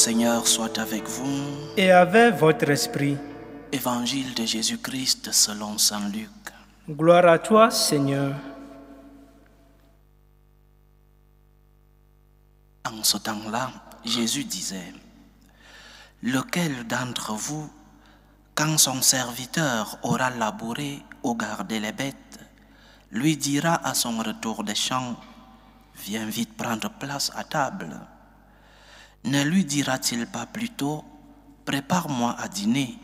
Seigneur soit avec vous. Et avec votre esprit. Évangile de Jésus-Christ selon saint Luc. Gloire à toi, Seigneur. En ce temps-là, Jésus disait: lequel d'entre vous, quand son serviteur aura labouré ou gardé les bêtes, lui dira à son retour des champs: viens vite prendre place à table? Ne lui dira-t-il pas plutôt: prépare-moi à dîner,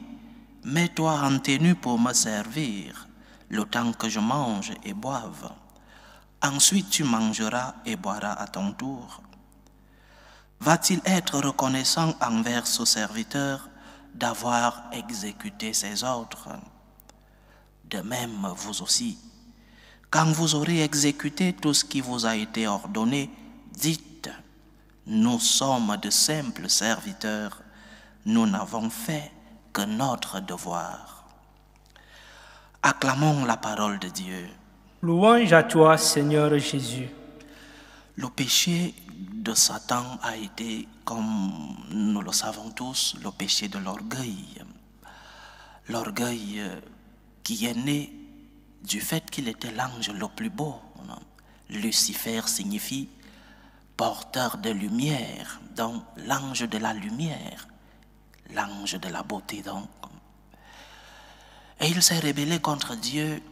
mets-toi en tenue pour me servir, le temps que je mange et boive. Ensuite tu mangeras et boiras à ton tour. Va-t-il être reconnaissant envers ce serviteur d'avoir exécuté ses ordres? De même, vous aussi, quand vous aurez exécuté tout ce qui vous a été ordonné, dites: nous sommes de simples serviteurs, nous n'avons fait que notre devoir. Acclamons la parole de Dieu. Louange à toi, Seigneur Jésus. Le péché de Satan a été, comme nous le savons tous, le péché de l'orgueil. L'orgueil qui est né du fait qu'il était l'ange le plus beau. Lucifer signifie porteur de lumière, donc l'ange de la lumière, l'ange de la beauté donc. Et il s'est rebellé contre Dieu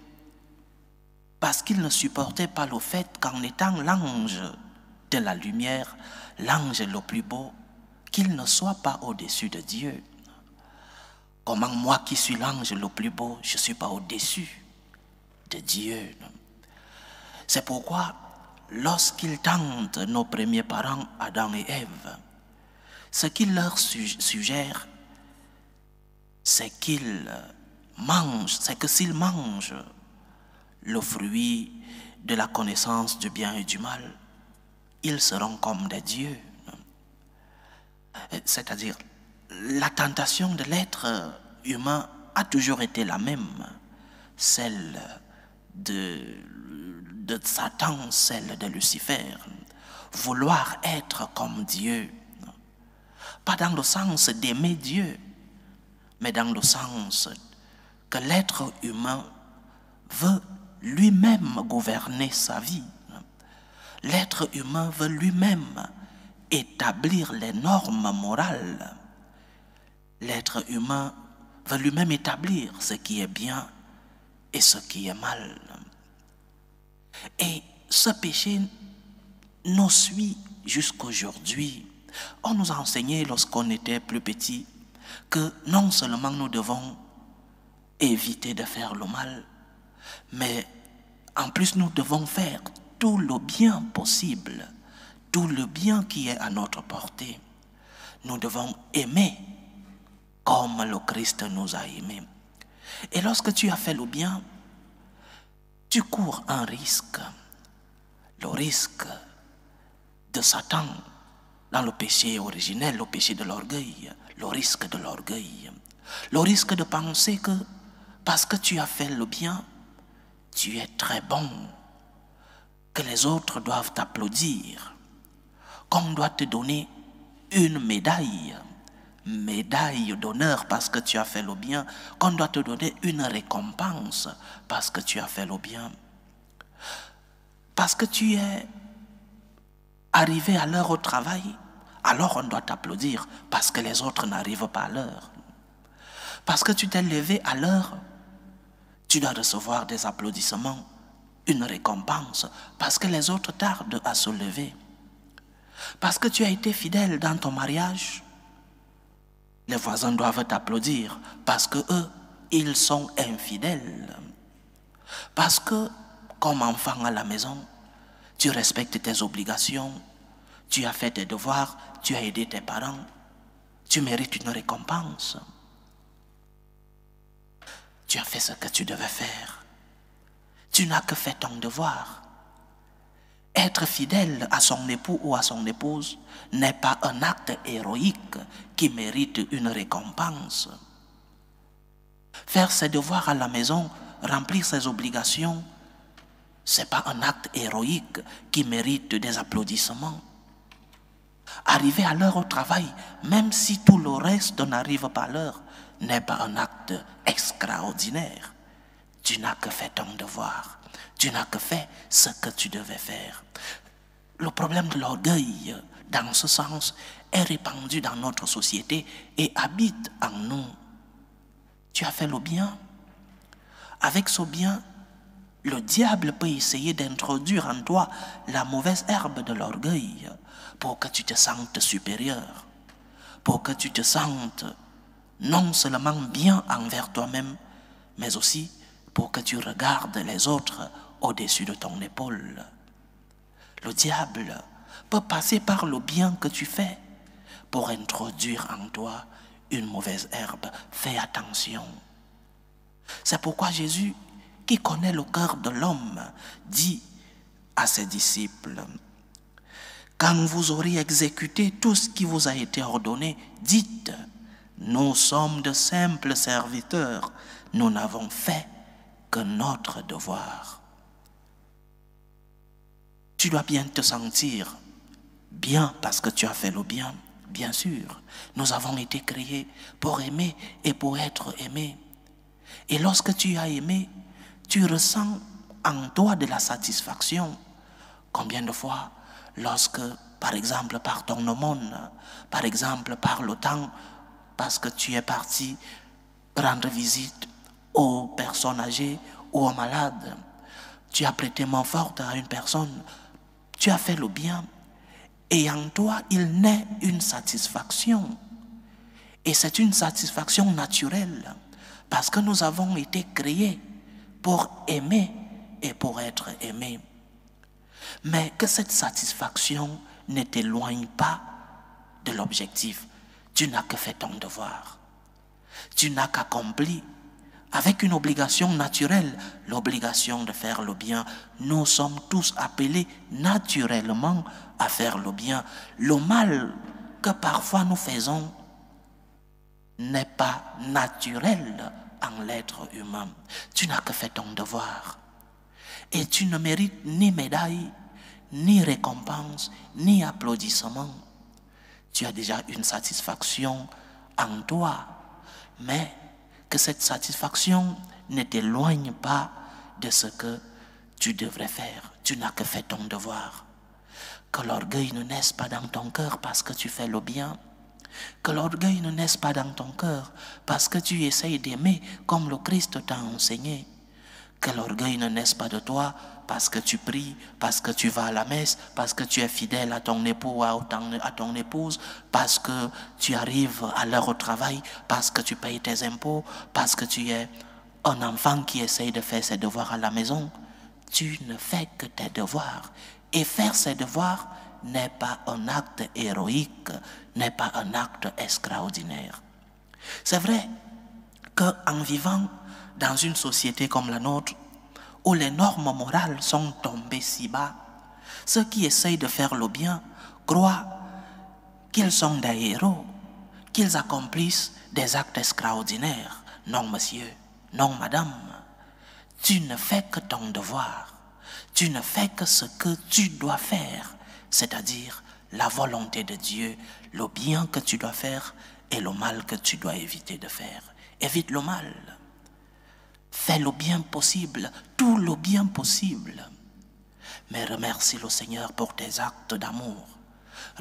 parce qu'il ne supportait pas le fait qu'en étant l'ange de la lumière, l'ange le plus beau, qu'il ne soit pas au-dessus de Dieu. Comment moi qui suis l'ange le plus beau, je ne suis pas au-dessus de Dieu? C'est pourquoi lorsqu'il tente nos premiers parents, Adam et Ève, ce qu'il leur suggère, c'est qu'ils mangent, c'est que s'ils mangent le fruit de la connaissance du bien et du mal, ils seront comme des dieux. C'est-à-dire, la tentation de l'être humain a toujours été la même, celle de Satan, celle de Lucifer, vouloir être comme Dieu, pas dans le sens d'aimer Dieu, mais dans le sens que l'être humain veut lui-même gouverner sa vie. L'être humain veut lui-même établir les normes morales. L'être humain veut lui-même établir ce qui est bien et ce qui est mal. Et ce péché nous suit jusqu'aujourd'hui. On nous a enseigné lorsqu'on était plus petit que non seulement nous devons éviter de faire le mal, mais en plus nous devons faire tout le bien possible, tout le bien qui est à notre portée. Nous devons aimer comme le Christ nous a aimés. Et lorsque tu as fait le bien, tu cours un risque, le risque de Satan dans le péché originel, le péché de l'orgueil, le risque de l'orgueil, le risque de penser que parce que tu as fait le bien, tu es très bon, que les autres doivent t'applaudir, qu'on doit te donner une médaille d'honneur parce que tu as fait le bien, qu'on doit te donner une récompense parce que tu as fait le bien. Parce que tu es arrivé à l'heure au travail, alors on doit t'applaudir parce que les autres n'arrivent pas à l'heure. Parce que tu t'es levé à l'heure, tu dois recevoir des applaudissements, une récompense, parce que les autres tardent à se lever. Parce que tu as été fidèle dans ton mariage, les voisins doivent t'applaudir parce que eux, ils sont infidèles. Parce que, comme enfant à la maison, tu respectes tes obligations, tu as fait tes devoirs, tu as aidé tes parents, tu mérites une récompense. Tu as fait ce que tu devais faire. Tu n'as que fait ton devoir. Être fidèle à son époux ou à son épouse n'est pas un acte héroïque qui mérite une récompense. Faire ses devoirs à la maison, remplir ses obligations, ce n'est pas un acte héroïque qui mérite des applaudissements. Arriver à l'heure au travail, même si tout le reste n'arrive pas à l'heure, n'est pas un acte extraordinaire. Tu n'as que fait ton devoir. Tu n'as que fait ce que tu devais faire. Le problème de l'orgueil, dans ce sens, est répandu dans notre société et habite en nous. Tu as fait le bien. Avec ce bien, le diable peut essayer d'introduire en toi la mauvaise herbe de l'orgueil pour que tu te sentes supérieur, pour que tu te sentes non seulement bien envers toi-même, mais aussi pour que tu regardes les autres au-dessus de ton épaule. Le diable peut passer par le bien que tu fais pour introduire en toi une mauvaise herbe. Fais attention. C'est pourquoi Jésus, qui connaît le cœur de l'homme, dit à ses disciples, « Quand vous aurez exécuté tout ce qui vous a été ordonné, dites, nous sommes de simples serviteurs, nous n'avons fait que notre devoir. » Tu dois bien te sentir bien parce que tu as fait le bien, bien sûr. Nous avons été créés pour aimer et pour être aimés. Et lorsque tu as aimé, tu ressens en toi de la satisfaction. Combien de fois, lorsque, par exemple, par ton aumône, par exemple, par le temps, parce que tu es parti rendre visite aux personnes âgées ou aux malades, tu as prêté main forte à une personne, tu as fait le bien, et en toi, il naît une satisfaction. Et c'est une satisfaction naturelle, parce que nous avons été créés pour aimer et pour être aimés. Mais que cette satisfaction ne t'éloigne pas de l'objectif. Tu n'as que fait ton devoir. Tu n'as qu'accompli avec une obligation naturelle, l'obligation de faire le bien. Nous sommes tous appelés naturellement à faire le bien. Le mal que parfois nous faisons n'est pas naturel en l'être humain. Tu n'as que fait ton devoir. Et tu ne mérites ni médaille, ni récompense, ni applaudissement. Tu as déjà une satisfaction en toi, mais que cette satisfaction ne t'éloigne pas de ce que tu devrais faire. Tu n'as que fait ton devoir. Que l'orgueil ne naisse pas dans ton cœur parce que tu fais le bien. Que l'orgueil ne naisse pas dans ton cœur parce que tu essayes d'aimer comme le Christ t'a enseigné. Que l'orgueil ne naisse pas de toi parce que tu pries, parce que tu vas à la messe, parce que tu es fidèle à ton époux ou à ton épouse, parce que tu arrives à l'heure au travail, parce que tu payes tes impôts, parce que tu es un enfant qui essaye de faire ses devoirs à la maison. Tu ne fais que tes devoirs. Et faire ses devoirs n'est pas un acte héroïque, n'est pas un acte extraordinaire. C'est vrai qu'en vivant dans une société comme la nôtre, où les normes morales sont tombées si bas, ceux qui essayent de faire le bien croient qu'ils sont des héros, qu'ils accomplissent des actes extraordinaires. Non, monsieur, non, madame, tu ne fais que ton devoir. Tu ne fais que ce que tu dois faire, c'est-à-dire la volonté de Dieu, le bien que tu dois faire et le mal que tu dois éviter de faire. Évite le mal. Fais le bien possible, tout le bien possible. Mais remercie le Seigneur pour tes actes d'amour.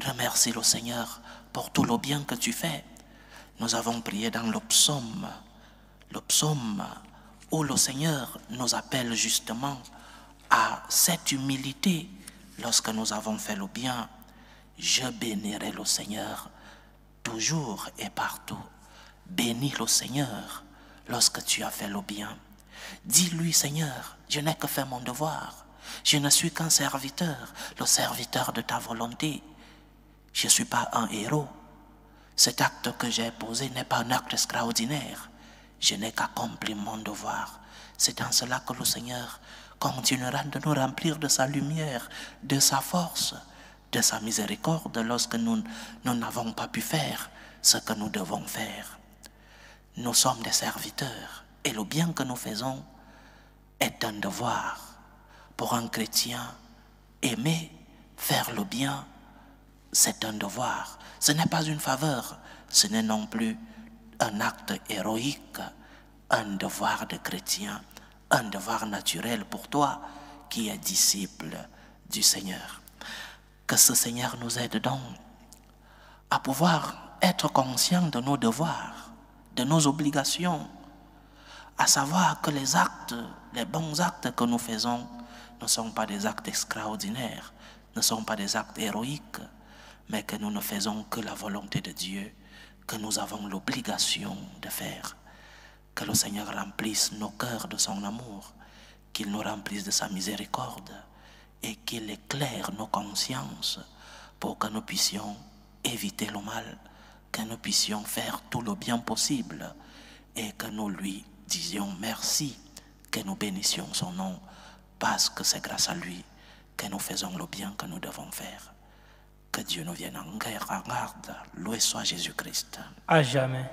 Remercie le Seigneur pour tout le bien que tu fais. Nous avons prié dans le psaume où le Seigneur nous appelle justement à cette humilité lorsque nous avons fait le bien. Je bénirai le Seigneur toujours et partout. Bénis le Seigneur lorsque tu as fait le bien. Dis-lui, Seigneur, je n'ai que fait mon devoir. Je ne suis qu'un serviteur, le serviteur de ta volonté. Je ne suis pas un héros. Cet acte que j'ai posé n'est pas un acte extraordinaire. Je n'ai qu'accompli mon devoir. C'est en cela que le Seigneur continuera de nous remplir de sa lumière, de sa force, de sa miséricorde lorsque nous n'avons pas pu faire ce que nous devons faire. Nous sommes des serviteurs et le bien que nous faisons est un devoir pour un chrétien. Aimer, faire le bien, c'est un devoir. Ce n'est pas une faveur. Ce n'est non plus un acte héroïque, un devoir de chrétien, un devoir naturel pour toi qui es disciple du Seigneur. Que ce Seigneur nous aide donc à pouvoir être conscients de nos devoirs, de nos obligations, à savoir que les actes, les bons actes que nous faisons ne sont pas des actes extraordinaires, ne sont pas des actes héroïques, mais que nous ne faisons que la volonté de Dieu, que nous avons l'obligation de faire. Que le Seigneur remplisse nos cœurs de son amour, qu'il nous remplisse de sa miséricorde et qu'il éclaire nos consciences pour que nous puissions éviter le mal, que nous puissions faire tout le bien possible et que nous lui disions merci, que nous bénissions son nom parce que c'est grâce à lui que nous faisons le bien que nous devons faire. Que Dieu nous vienne en garde. Loué soit Jésus-Christ. À jamais.